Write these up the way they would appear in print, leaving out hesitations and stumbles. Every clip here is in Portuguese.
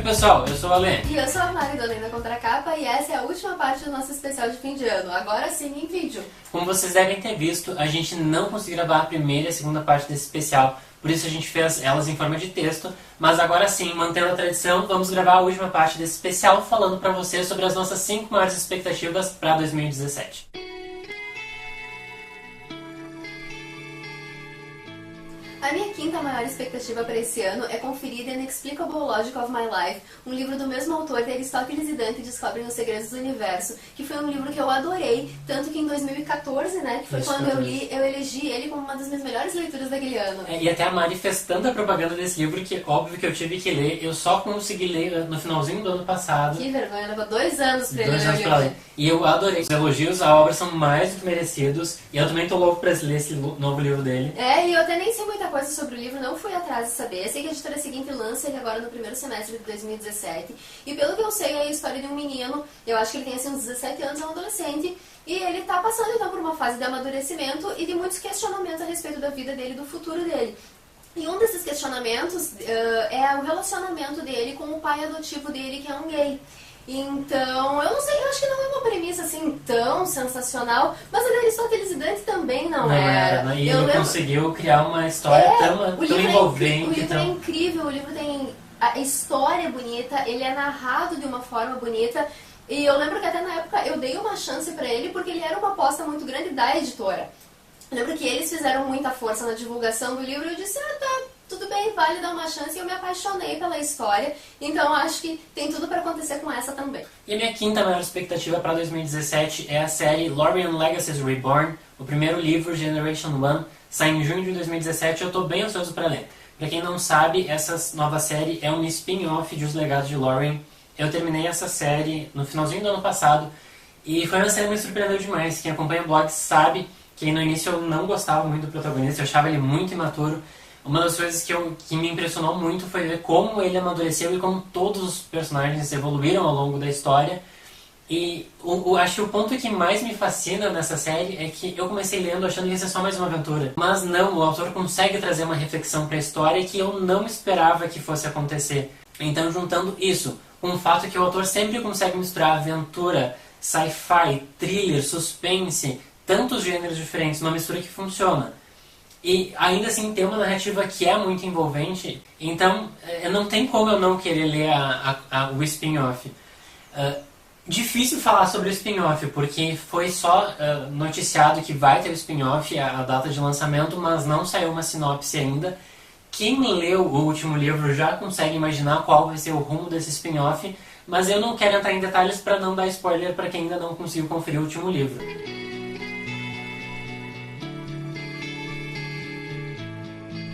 pessoal, eu sou o Alê. E eu sou a Mari, dona da Contracapa, e essa é a última parte do nosso especial de fim de ano. Agora sim, em vídeo. Como vocês devem ter visto, a gente não conseguiu gravar a primeira e a segunda parte desse especial, por isso a gente fez elas em forma de texto, mas agora sim, mantendo a tradição, vamos gravar a última parte desse especial falando pra vocês sobre as nossas 5 maiores expectativas pra 2017. A minha quinta maior expectativa para esse ano é conferir The Inexplicable Logic of My Life, um livro do mesmo autor de Aristóteles e Dante Descobrem os Segredos do Universo, que foi um livro que eu adorei, tanto que em 2014, né, que foi quando eu li, eu elegi ele como uma das minhas melhores leituras daquele ano. E até a Mari fez tanta propaganda desse livro que, óbvio que eu tive que ler, eu só consegui ler no finalzinho do ano passado. Que vergonha, levou 2 anos pra ele ler o livro. Pra ler. E eu adorei. Os elogios à obra são mais do que merecidos, e eu também tô louco pra ler esse novo livro dele. E eu até nem sei muita coisa sobre o livro, não fui atrás de saber. Eu sei que a editora seguinte lança ele agora no primeiro semestre de 2017. E pelo que eu sei, é a história de um menino, eu acho que ele tem assim, uns 17 anos, é um adolescente, e ele tá passando então por uma fase de amadurecimento e de muitos questionamentos a respeito da vida dele e do futuro dele. E um desses questionamentos é o relacionamento dele com o pai adotivo dele, que é um gay. Então, eu não sei, eu acho que não é uma premissa assim tão sensacional, mas a de Aristóteles e Dante também não era. E ele conseguiu criar uma história tão envolvente. O livro é incrível, o livro tem a história bonita, ele é narrado de uma forma bonita. E eu lembro que até na época eu dei uma chance pra ele porque ele era uma aposta muito grande da editora. Eu lembro que eles fizeram muita força na divulgação do livro e eu disse, tá, tudo bem, vale dar uma chance, e eu me apaixonei pela história, então acho que tem tudo para acontecer com essa também. E a minha quinta maior expectativa para 2017 é a série Lorien Legacies Reborn, o primeiro livro, Generation 1, sai em junho de 2017 e eu estou bem ansioso para ler. Para quem não sabe, essa nova série é um spin-off de Os Legados de Lorien. Eu terminei essa série no finalzinho do ano passado e foi uma série que me surpreendeu demais. Quem acompanha o blog sabe que no início eu não gostava muito do protagonista, eu achava ele muito imaturo. Uma das coisas que me impressionou muito foi ver como ele amadureceu e como todos os personagens evoluíram ao longo da história. E acho que o ponto que mais me fascina nessa série é que eu comecei lendo achando que ia ser só mais uma aventura. Mas não, o autor consegue trazer uma reflexão para a história que eu não esperava que fosse acontecer. Então, juntando isso com o fato que o autor sempre consegue misturar aventura, sci-fi, thriller, suspense, tantos gêneros diferentes, uma mistura que funciona. E ainda assim tem uma narrativa que é muito envolvente, então não tem como eu não querer ler o spin-off. Difícil falar sobre o spin-off, porque foi só noticiado que vai ter o spin-off, a data de lançamento, mas não saiu uma sinopse ainda. Quem leu o último livro já consegue imaginar qual vai ser o rumo desse spin-off, mas eu não quero entrar em detalhes para não dar spoiler para quem ainda não conseguiu conferir o último livro.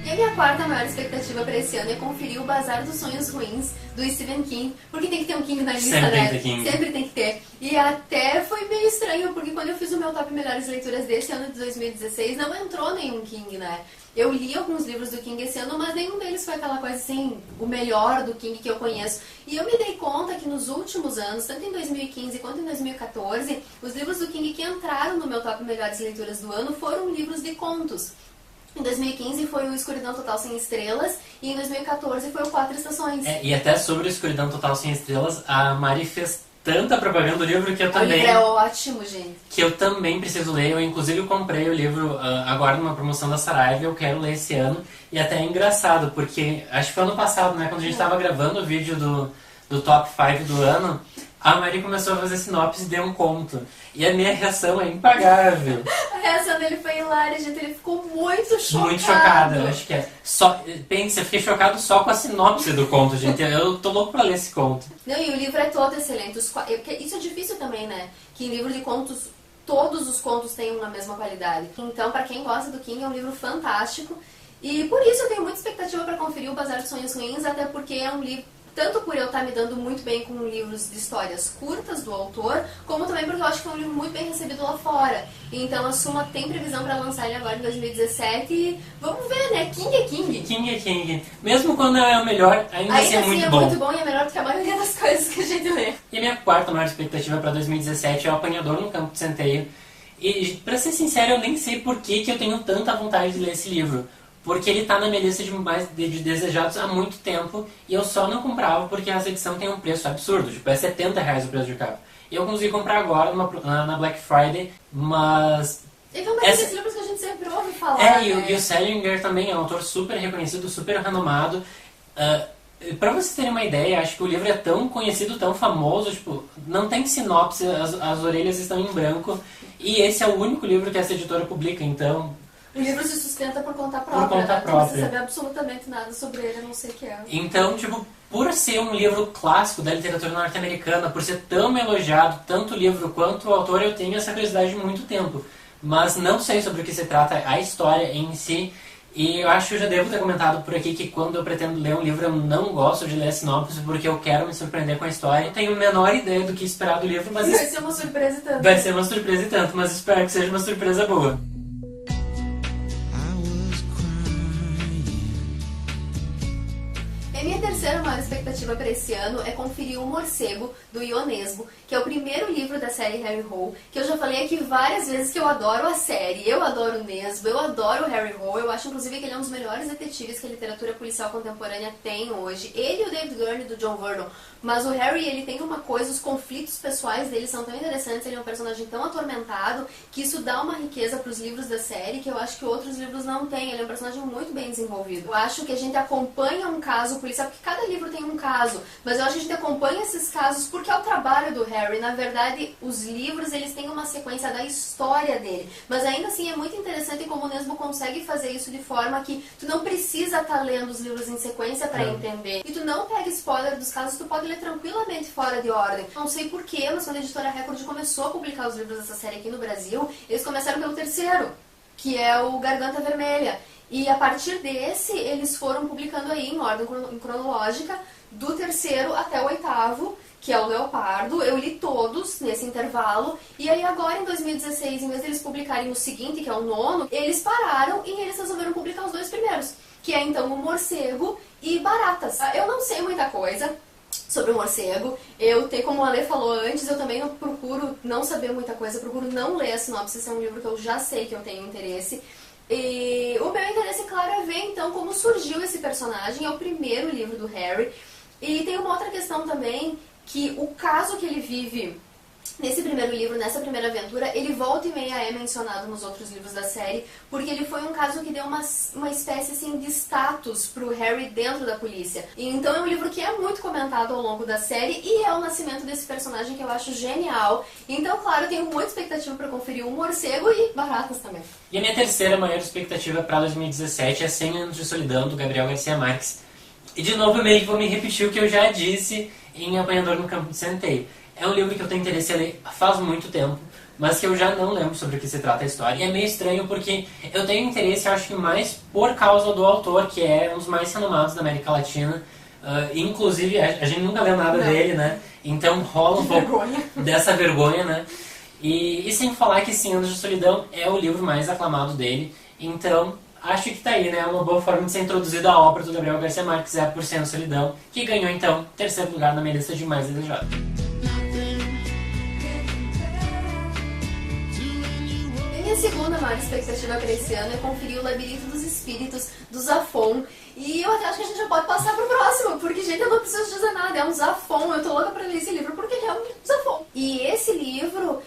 E a minha quarta maior expectativa para esse ano é conferir o Bazar dos Sonhos Ruins, do Stephen King, porque tem que ter um King na lista, né? Sempre tem que ter. E até foi meio estranho, porque quando eu fiz o meu top melhores leituras desse ano de 2016, não entrou nenhum King, né? Eu li alguns livros do King esse ano, mas nenhum deles foi aquela coisa assim, o melhor do King que eu conheço. E eu me dei conta que nos últimos anos, tanto em 2015 quanto em 2014, os livros do King que entraram no meu top melhores leituras do ano foram livros de contos. Em 2015 foi o Escuridão Total Sem Estrelas e em 2014 foi o Quatro Estações. E até sobre o Escuridão Total Sem Estrelas, a Mari fez tanta propaganda do livro que eu também... O livro é ótimo, gente. Que eu também preciso ler. Eu inclusive comprei o livro agora numa promoção da Saraiva, eu quero ler esse ano. E até é engraçado, porque acho que foi ano passado, né, quando a gente estava gravando o vídeo do Top 5 do ano, a Mari começou a fazer sinopse e deu um conto. E a minha reação é impagável. A reação dele foi hilária, gente. Ele ficou muito chocado. Muito chocado, eu acho que é. Pensa, eu fiquei chocado só com a sinopse do conto, gente. Eu tô louco pra ler esse conto. Não, e o livro é todo excelente. Isso é difícil também, né? Que em livro de contos, todos os contos têm uma mesma qualidade. Então, pra quem gosta do King, é um livro fantástico. E por isso eu tenho muita expectativa pra conferir o Bazar dos Sonhos Ruins, até porque é um livro... Tanto por eu estar me dando muito bem com livros de histórias curtas do autor, como também porque eu acho que foi um livro muito bem recebido lá fora. Então a Suma tem previsão para lançar ele agora em 2017 e vamos ver, né? King é King. King é King. Mesmo quando é o melhor, ainda assim é muito bom. Muito bom e é melhor do que a maioria das coisas que a gente lê. E a minha quarta maior expectativa para 2017 é o Apanhador no Campo de Centeio. E, pra ser sincero, eu nem sei por que eu tenho tanta vontade de ler esse livro. porque ele tá na minha lista de desejados há muito tempo, e eu só não comprava porque essa edição tem um preço absurdo, tipo, é R$70 o preço de capa. E eu consegui comprar agora na Black Friday, mas... E como é que livros que a gente sempre ouve falar, e o Salinger também é um autor super reconhecido, super renomado. Pra vocês terem uma ideia, acho que o livro é tão conhecido, tão famoso, tipo, não tem sinopse, as orelhas estão em branco, e esse é o único livro que essa editora publica, então... O livro se sustenta por conta própria, por conta própria. Não precisa saber absolutamente nada sobre ele, a não ser que é. Então, tipo, por ser um livro clássico da literatura norte-americana, por ser tão elogiado, tanto o livro quanto o autor, eu tenho essa curiosidade de muito tempo. Mas não sei sobre o que se trata a história em si, e eu acho que eu já devo ter comentado por aqui que quando eu pretendo ler um livro, eu não gosto de ler a sinopse, porque eu quero me surpreender com a história. Eu tenho a menor ideia do que esperar do livro, mas... Vai ser uma surpresa e tanto. Vai ser uma surpresa e tanto, mas espero que seja uma surpresa boa. Minha terceira maior expectativa para esse ano é conferir O Morcego, do Ionesbo, que é o primeiro livro da série Harry Hole, que eu já falei aqui várias vezes que eu adoro a série, eu adoro o Nesbo, eu adoro o Harry Hole, eu acho inclusive que ele é um dos melhores detetives que a literatura policial contemporânea tem hoje, ele e o David Gurney do John Vernon, mas o Harry, ele tem uma coisa, os conflitos pessoais dele são tão interessantes, ele é um personagem tão atormentado, que isso dá uma riqueza para os livros da série que eu acho que outros livros não têm, ele é um personagem muito bem desenvolvido. Eu acho que a gente acompanha um caso policial, porque cada livro tem um caso, mas eu acho que a gente acompanha esses casos porque é o trabalho do Harry. Na verdade, os livros, eles têm uma sequência da história dele, mas ainda assim é muito interessante como o Nesbo consegue fazer isso de forma que tu não precisa estar lendo os livros em sequência para entender, e tu não pega spoiler dos casos, tu pode ler tranquilamente fora de ordem. Não sei porquê, mas quando a editora Record começou a publicar os livros dessa série aqui no Brasil, eles começaram pelo terceiro, que é o Garganta Vermelha. E a partir desse, eles foram publicando aí em ordem cronológica, do terceiro até o oitavo, que é o Leopardo. Eu li todos nesse intervalo. E aí agora, em 2016, em vez de eles publicarem o seguinte, que é o nono, eles pararam e eles resolveram publicar os dois primeiros, que é então o Morcego e Baratas. Eu não sei muita coisa sobre o Morcego. Como a Lê falou antes, eu também procuro não saber muita coisa, procuro não ler a sinopse, esse é um livro que eu já sei que eu tenho interesse. E o meu interesse, claro, é ver então como surgiu esse personagem, é o primeiro livro do Harry. E tem uma outra questão também, que o caso que ele vive nesse primeiro livro, nessa primeira aventura, ele volta e meia é mencionado nos outros livros da série, porque ele foi um caso que deu uma espécie assim, de status pro Harry dentro da polícia. E então é um livro que é muito comentado ao longo da série e é o nascimento desse personagem que eu acho genial. Então, claro, eu tenho muita expectativa para conferir O Morcego e Baratas também. E a minha terceira maior expectativa para 2017 é 100 Anos de Solidão, do Gabriel Garcia Marques. E de novo eu meio que vou me repetir o que eu já disse em Apanhador no Campo de Centeio. É um livro que eu tenho interesse em ler faz muito tempo, mas que eu já não lembro sobre o que se trata a história. E é meio estranho porque eu tenho interesse, acho que mais por causa do autor, que é um dos mais renomados da América Latina. Inclusive, a gente nunca leu nada dele, né? Então rola um pouco dessa vergonha, né? E sem falar que 100 Anos de Solidão é o livro mais aclamado dele. Então, acho que tá aí, né? Uma boa forma de ser introduzido à obra do Gabriel Garcia Marques é por 100 Anos de Solidão, que ganhou, então, terceiro lugar na minha lista de mais desejados. Minha segunda maior expectativa para esse ano é conferir O Labirinto dos Espíritos, do Zafón. E eu até acho que a gente já pode passar pro próximo, porque, gente, eu não preciso dizer nada, é um Zafón, eu tô louca pra ler esse livro, porque ele é um Zafón. E esse livro,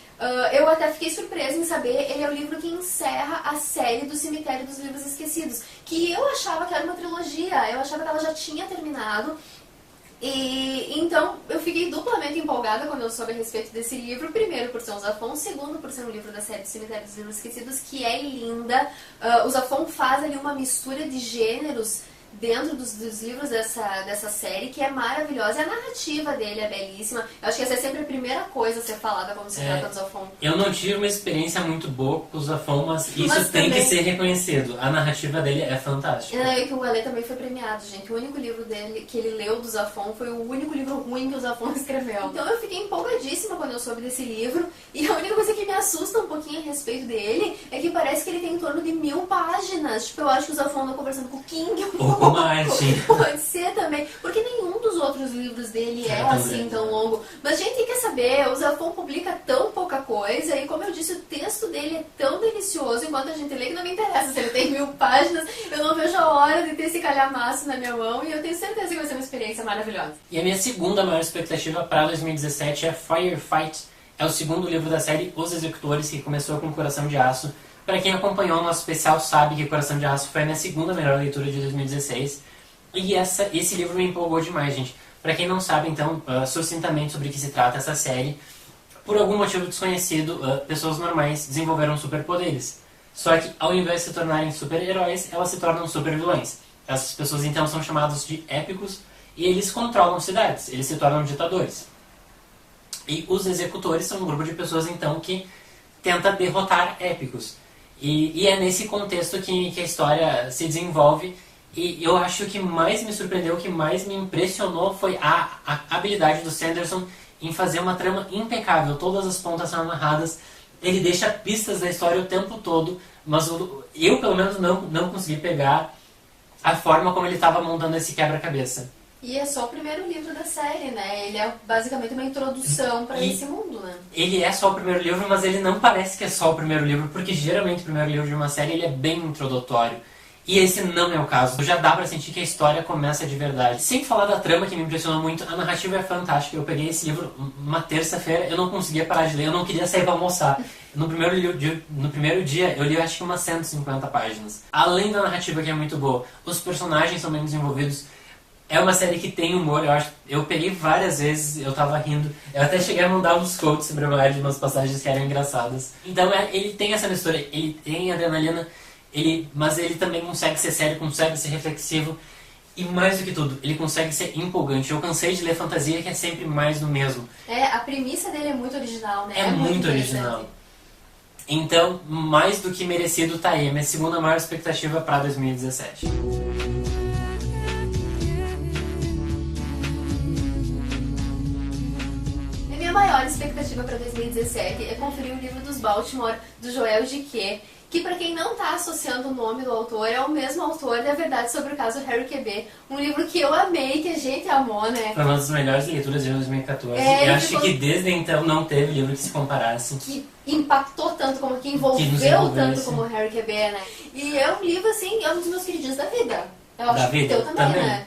eu até fiquei surpresa em saber, ele é o livro que encerra a série do Cemitério dos Livros Esquecidos, que eu achava que era uma trilogia, eu achava que ela já tinha terminado. E então eu fiquei duplamente empolgada quando eu soube a respeito desse livro. Primeiro por ser um Zafón, segundo por ser um livro da série Cemitério dos Livros Esquecidos, que é linda. O Zafón faz ali uma mistura de gêneros dentro dos livros dessa série, que é maravilhosa. E a narrativa dele é belíssima. Eu acho que essa é sempre a primeira coisa a ser falada quando se trata do Zafón. Eu não tive uma experiência muito boa com o Zafón, mas isso tem que ser reconhecido. A narrativa dele é fantástica. E que o Alê também foi premiado, gente. O único livro dele que ele leu do Zafón foi o único livro ruim que o Zafón escreveu. Então eu fiquei empolgadíssima quando eu soube desse livro. E a única coisa que me assusta um pouquinho a respeito dele é que parece que ele tem em torno de 1000 páginas. Tipo, eu acho que o Zafón anda conversando com o King ou mais, sim. Pode ser também, porque nenhum dos outros livros dele é assim tão longo. Mas a gente quer saber, o Zafón publica tão pouca coisa, e como eu disse, o texto dele é tão delicioso, enquanto a gente lê, que não me interessa se ele tem 1000 páginas, eu não vejo a hora de ter esse calhamaço na minha mão e eu tenho certeza que vai ser uma experiência maravilhosa. E a minha segunda maior expectativa para 2017 é Firefight. É o segundo livro da série Os Executores, que começou com Coração de Aço. Para quem acompanhou o nosso especial sabe que Coração de Aço foi a minha segunda melhor leitura de 2016. E esse livro me empolgou demais, gente. Para quem não sabe, então, sucintamente sobre o que se trata essa série, por algum motivo desconhecido, pessoas normais desenvolveram superpoderes. Só que, ao invés de se tornarem super-heróis, elas se tornam super-vilões. Essas pessoas, então, são chamadas de épicos e eles controlam cidades, eles se tornam ditadores. E os executores são um grupo de pessoas, então, que tenta derrotar épicos. E é nesse contexto que a história se desenvolve. E eu acho que o que mais me surpreendeu, o que mais me impressionou foi a habilidade do Sanderson em fazer uma trama impecável. Todas as pontas são amarradas. Ele deixa pistas da história o tempo todo, mas eu, pelo menos, não consegui pegar a forma como ele estava montando esse quebra-cabeça. E é só o primeiro livro da série, né? Ele é basicamente uma introdução para esse mundo, né? Ele é só o primeiro livro, mas ele não parece que é só o primeiro livro, porque geralmente o primeiro livro de uma série ele é bem introdutório. E esse não é o caso. Já dá pra sentir que a história começa de verdade. Sem falar da trama, que me impressionou muito, a narrativa é fantástica. Eu peguei esse livro uma terça-feira, eu não conseguia parar de ler, eu não queria sair pra almoçar. No primeiro dia, eu li acho que umas 150 páginas. Além da narrativa, que é muito boa, os personagens são bem desenvolvidos. É uma série que tem humor, eu peguei várias vezes, eu tava rindo. Eu até cheguei a mandar uns quotes sobre a maioria de umas passagens que eram engraçadas. Então ele tem essa mistura, ele tem adrenalina, mas ele também consegue ser sério, consegue ser reflexivo. E mais do que tudo, ele consegue ser empolgante. Eu cansei de ler fantasia que é sempre mais do mesmo. A premissa dele é muito original, né? É muito original. Então, mais do que merecido tá aí. Minha segunda maior expectativa para 2017. Minha maior expectativa para 2017 é conferir o livro dos Baltimore, do Joel Dicker, que para quem não está associando o nome do autor, é o mesmo autor da Verdade sobre o Caso Harry Q.B., um livro que eu amei, que a gente amou, né? Foi uma das melhores leituras de 2014. Eu acho que desde então não teve livro que se comparasse. Que impactou tanto, como que envolveu tanto como o Harry Q.B., né? E é um livro, assim, é um dos meus queridinhos da vida. Eu acho que o teu também, né?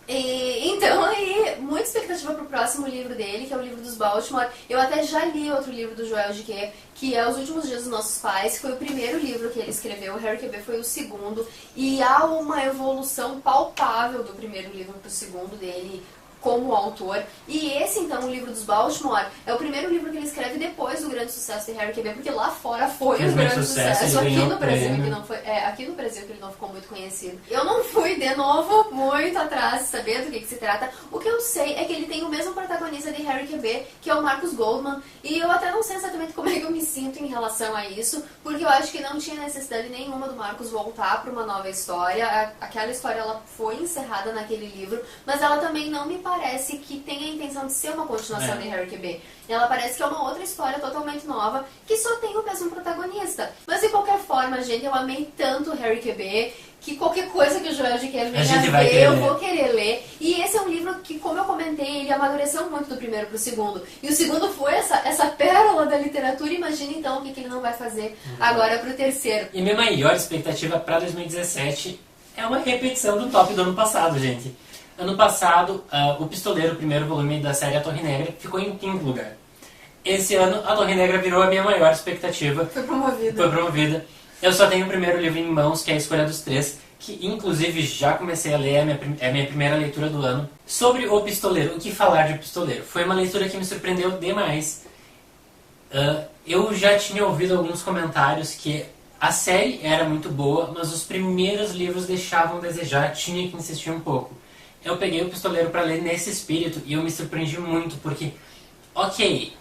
Então, aí, muita expectativa pro próximo livro dele, que é o livro dos Baltimore. Eu até já li outro livro do Joel Dicker, que é Os Últimos Dias dos Nossos Pais, que foi o primeiro livro que ele escreveu. O Harry Q.B. foi o segundo. E há uma evolução palpável do primeiro livro pro segundo dele como autor. E esse, então, o livro dos Baltimore, é o primeiro livro que ele escreve depois do grande sucesso de Harry Q.B., porque lá fora foi um grande sucesso. Aqui no Brasil, que não foi, aqui no Brasil que ele não ficou muito conhecido. Eu não fui, de novo, muito atrás de saber do que se trata. O que eu sei é que ele tem o mesmo protagonista de Harry Q.B., que é o Marcus Goldman, e eu até não sei exatamente como é que eu me sinto em relação a isso, porque eu acho que não tinha necessidade nenhuma do Marcus voltar para uma nova história. Aquela história, ela foi encerrada naquele livro, mas ela também não me parece que tem a intenção de ser uma continuação de Harry Q.B. Ela parece que é uma outra história totalmente nova, que só tem o mesmo protagonista. Mas de qualquer forma, gente, eu amei tanto o Harry Q.B., que qualquer coisa que o Joel Dicker venha ver, eu vou querer ler. E esse é um livro que, como eu comentei, ele amadureceu muito do primeiro pro segundo. E o segundo foi essa pérola da literatura. Imagina então o que ele não vai fazer agora pro terceiro. E minha maior expectativa para 2017 é uma repetição do top do ano passado, gente. Ano passado, O Pistoleiro, o primeiro volume da série A Torre Negra, ficou em quinto lugar. Esse ano, A Torre Negra virou a minha maior expectativa. Foi promovida. Eu só tenho o primeiro livro em mãos, que é A Escolha dos Três, que inclusive já comecei a ler, é a minha primeira leitura do ano. Sobre O Pistoleiro, o que falar de O Pistoleiro? Foi uma leitura que me surpreendeu demais. Eu já tinha ouvido alguns comentários que a série era muito boa, mas os primeiros livros deixavam a desejar, tinha que insistir um pouco. Eu peguei O Pistoleiro para ler nesse espírito e eu me surpreendi muito, porque, ok,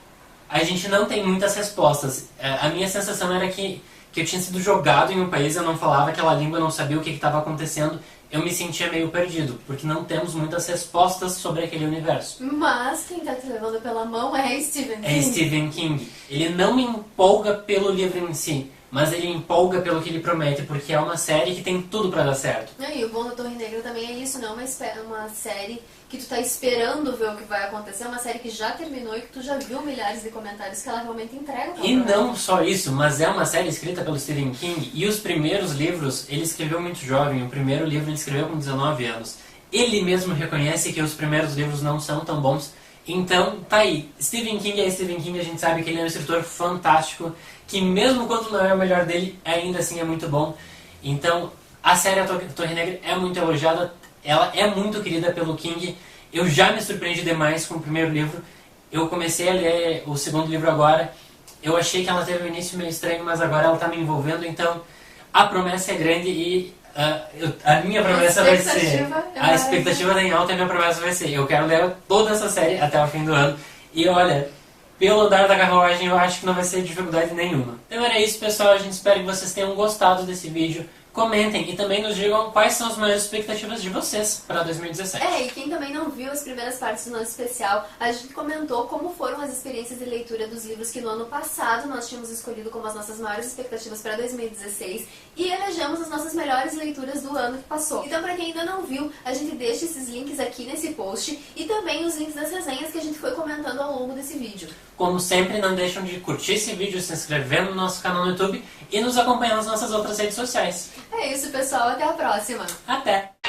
a gente não tem muitas respostas. A minha sensação era que eu tinha sido jogado em um país, eu não falava aquela língua, eu não sabia o que estava acontecendo. Eu me sentia meio perdido, porque não temos muitas respostas sobre aquele universo. Mas quem está te levando pela mão é Stephen King. É Stephen King. Ele não me empolga pelo livro em si, mas ele empolga pelo que ele promete, porque é uma série que tem tudo pra dar certo. E o bom da Torre Negra também é isso, não é uma série que tu tá esperando ver o que vai acontecer, é uma série que já terminou e que tu já viu milhares de comentários que ela realmente entrega. E não só isso, mas é uma série escrita pelo Stephen King, e os primeiros livros ele escreveu muito jovem, o primeiro livro ele escreveu com 19 anos. Ele mesmo reconhece que os primeiros livros não são tão bons, então tá aí. Stephen King é Stephen King, a gente sabe que ele é um escritor fantástico, que mesmo quando não é o melhor dele, ainda assim é muito bom. Então, a série A Torre Negra é muito elogiada, ela é muito querida pelo King. Eu já me surpreendi demais com o primeiro livro. Eu comecei a ler o segundo livro agora. Eu achei que ela teve um início meio estranho, mas agora ela está me envolvendo. Então, a promessa é grande e a minha promessa vai ser... A expectativa está em alta e a minha promessa vai ser: eu quero ler toda essa série até o fim do ano. E olha, pelo andar da carruagem eu acho que não vai ser dificuldade nenhuma. Então era isso, pessoal. A gente espera que vocês tenham gostado desse vídeo. Comentem e também nos digam quais são as maiores expectativas de vocês para 2017. E quem também não viu as primeiras partes do nosso especial, a gente comentou como foram as experiências de leitura dos livros que no ano passado nós tínhamos escolhido como as nossas maiores expectativas para 2016 e elegemos as nossas melhores leituras do ano que passou. Então, para quem ainda não viu, a gente deixa esses links aqui nesse post e também os links das resenhas que a gente foi comentando ao longo desse vídeo. Como sempre, não deixam de curtir esse vídeo, se inscrever no nosso canal no YouTube e nos acompanhar nas nossas outras redes sociais. É isso, pessoal. Até a próxima. Até!